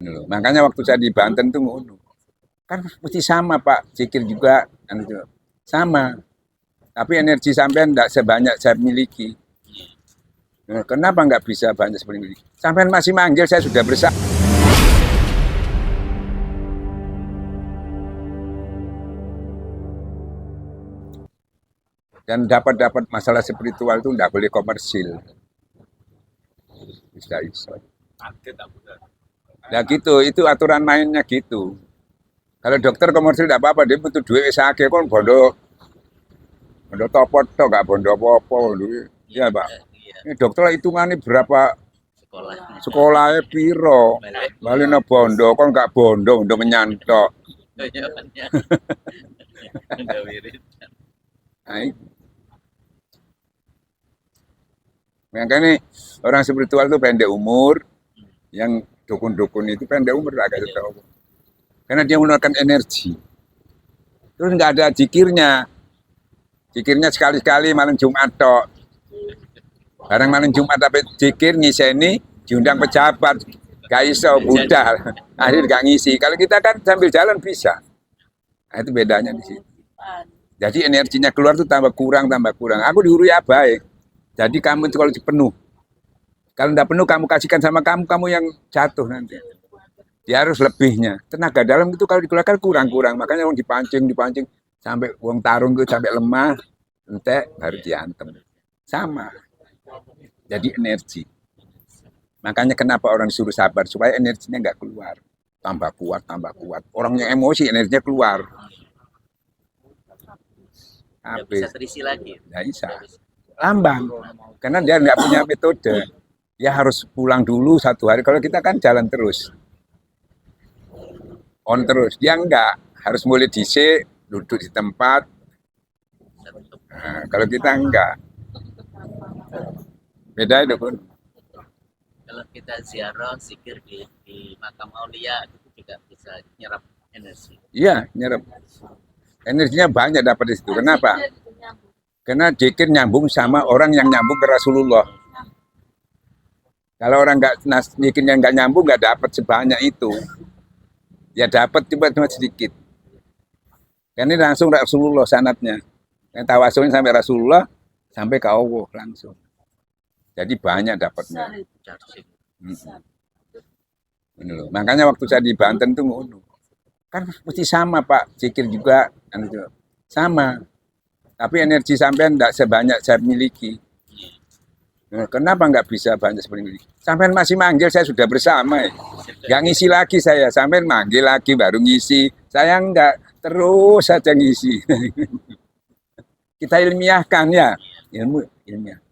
Makanya waktu saya di Banten tuh ngono. Kan mesti sama Pak, zikir juga kan itu. Sama. Tapi energi sampean enggak sebanyak saya miliki. Kenapa nggak bisa banyak seperti ini? Sampean masih manggil, saya sudah bersah. Dan dapat masalah spiritual itu nggak boleh komersil. Bisa iso. Nah gitu, itu aturan mainnya gitu. Kalau dokter komersil tidak apa-apa, dia butuh duit sakit kan bondo, bondo topot toh nggak bondo apa-apa. Iya Pak. Ini dokter hitungannya berapa sekolahnya piro, balik no bondo, kan nggak bondo, udah menyantok. Nah, makanya orang spiritual itu pendek umur, yang dukun-dukun itu pendek umur agak tahu. Karena dia mengeluarkan energi. Terus nggak ada zikirnya. Zikirnya sekali-sekali malam Jumat tok. Barang malam Jumat tapi zikir ngiseni diundang pejabat. Gak iso budal. Akhir gak ngisi. Kalau kita kan sambil jalan bisa. Nah, itu bedanya di situ. Jadi energinya keluar tuh tambah kurang, tambah kurang. Aku dihuru ya baik. Jadi kamu itu kalau penuh. Kalau tidak penuh kamu kasihkan sama kamu yang jatuh nanti. Dia harus lebihnya. Tenaga dalam itu kalau dikeluarkan kurang-kurang. Makanya orang dipancing sampai uang tarung itu sampai lemah, entek baru diantem. Sama. Jadi energi. Makanya kenapa orang suruh sabar supaya energinya nggak keluar. Tambah kuat, tambah kuat. Orang yang emosi energinya keluar. Nggak bisa terisi lagi. Nggak bisa. Lamban. Karena dia nggak punya metode. Dia harus pulang dulu 1 hari. Kalau kita kan jalan terus. On terus. Dia enggak. Harus mulai dicek, duduk di tempat. Nah, kalau kita enggak. Beda itu pun. Kalau kita ziarah, zikir di makam aulia, itu juga bisa nyerap energi. Iya, nyerap. Energinya banyak dapat di situ. Kenapa? Karena zikir nyambung sama orang yang nyambung ke Rasulullah. Kalau orang nggak zikirnya nggak nyambung, nggak dapat sebanyak itu. Ya dapat cuma sedikit. Karena ini langsung Rasulullah sanatnya. Yang tawasulnya sampai Rasulullah, sampai ke Allah langsung. Jadi banyak dapatnya. Makanya waktu saya di Banten tuh ngono. Kan mesti sama Pak, zikir juga kan itu. Sama. Tapi energi sampean enggak sebanyak saya miliki. Kenapa nggak bisa banyak seperti ini? Sampean masih manggil, saya sudah bersama. Nggak ngisi lagi saya, sampean manggil lagi baru ngisi. Saya nggak, terus saja ngisi. Kita ilmiahkan ya, ilmiah.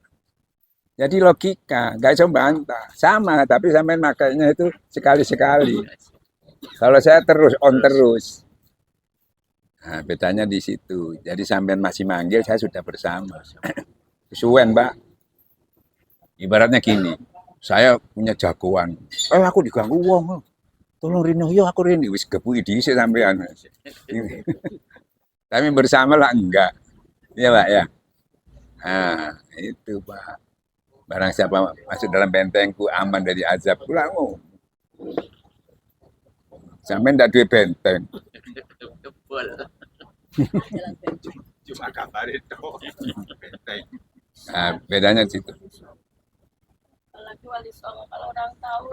Jadi logika, nggak bisa bantah. Sama, tapi sampean makanya itu sekali-sekali. Kalau saya terus, on terus. Nah, bedanya di situ. Jadi sampean masih manggil, saya sudah bersama. Kesuwen, Pak. Ibaratnya gini, saya punya jagoan. Aku diganggu wong. Tolong Rino, yo aku Rino. Wis gepuki dhisik sampean. Tapi bersama lah enggak. Iya, Pak ya. Nah, itu, Pak. Barang siapa masuk dalam bentengku aman dari azab. Pulang. Sampai ndak duwe benteng. Cuma kabar itu benteng. Nah, bedanya di situ. Kalau orang tahu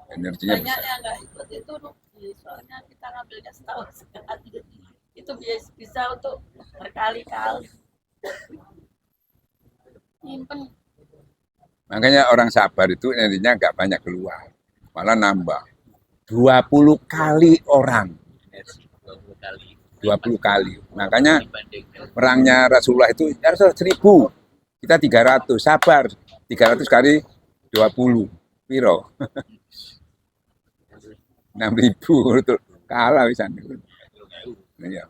Energinya banyak besar. yang nggak ikut itu rugi, soalnya kita ngambilnya setahun sekali. Itu bisa untuk berkali-kali. Nyimpen. Makanya orang sabar itu energinya nggak banyak keluar, malah nambah. 20 kali orang. 20 kali. Makanya perangnya Rasulullah itu 1000. Kita 300, sabar. 300 kali 20. Piro? 6.000 itu kalah bisa. Iya.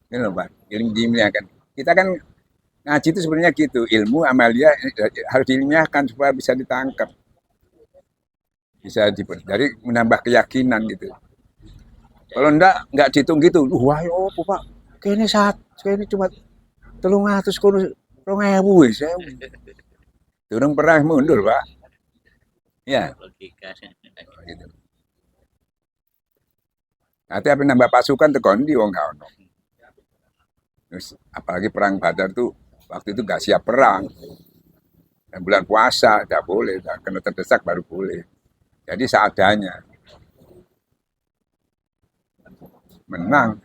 Ini loh Pak, ilmu diilmiahkan. Kita kan ngaji itu sebenarnya gitu, ilmu amalia harus diilmiahkan supaya bisa ditangkap. Bisa dari menambah keyakinan gitu. Kalau enggak dihitung gitu, wah yo Pak, kayaknya cuma 300 kono 2000 wis. Durung pernah mundur, Pak. Ya, logika. gitu. Nanti apa nambah pasukan tekan di wong gak ono. Terus apalagi perang Badar tuh waktu itu gak siap perang. Dan bulan puasa tidak boleh, kena terdesak baru boleh. Jadi seadanya menang.